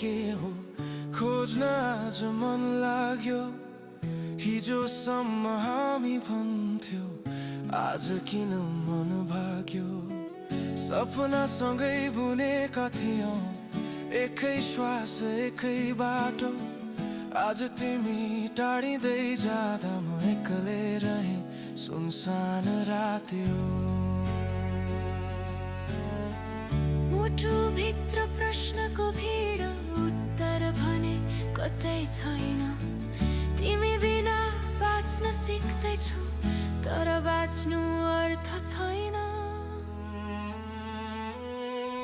के हो खोज्न आज मन लाग्यो। हिजोसम्म हामी भन्थ्यौ आज किन मन भाग्यो। सपनासँगै बुनेका थियौं एकै श्वास एकै बाटो। आज तिमी टाढिँदै जाँदा म एक्लै रहेँ सुनसान रात यो। मुटुभित्र प्रश्नको भिड उत्तर भने कतै छैन। तिमी बिना बाँच्न सिक्दैछु तर बाँच्नु अर्थ छैन।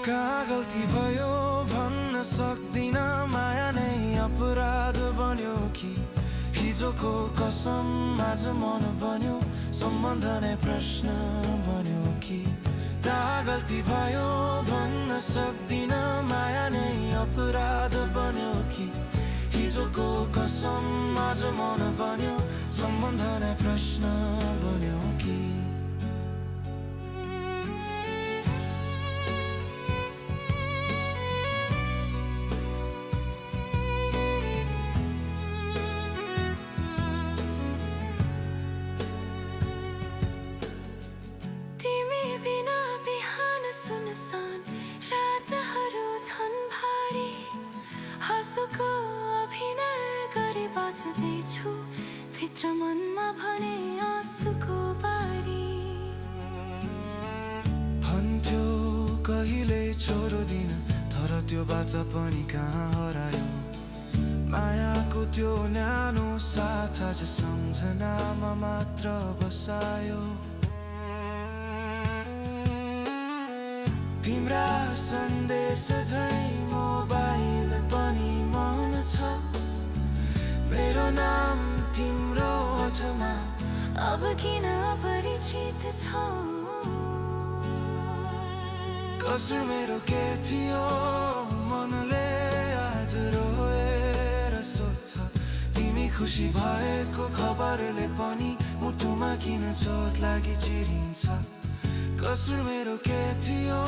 कहाँ गल्ती भयो भन्न सक्दिन। माया नै अपराध बन्यो कि हिजोको कसम आज मन बन्यो। सम्बन्ध नै प्रश्न बन्यो कि कहाँ गल्ती भयो भन्न सक्दिन। माया नै अपराध बन्यो कि हिजोको कसम आज मन बन्यो। सम्बन्ध नै प्रश्न बन्यो कि सुनसान रातहरू छन् भारी। हाँसोको अभिनय गरी बाँच्दैछु भित्र मनमा भने आँसुको बारी। भन्थ्यो कहिले छोड्दिन तर त्यो बाचा पनि कहाँ हरायो। मायाको त्यो न्यानो साथ आज सम्झनामा मात्र बसायो। तिम्रा सन्देश झै मोबाइल पनि मन छ। मेरो नाम तिम्रो ओठमा अब किन अपरिचित छ। कसुर मेरो के थियो मनले आज रोएर सोध्छ। तिमी खुसी भएको खबरले पनि मुटुमा किन चोट लागि चिरिन्छ। कसुर मेरो के थियो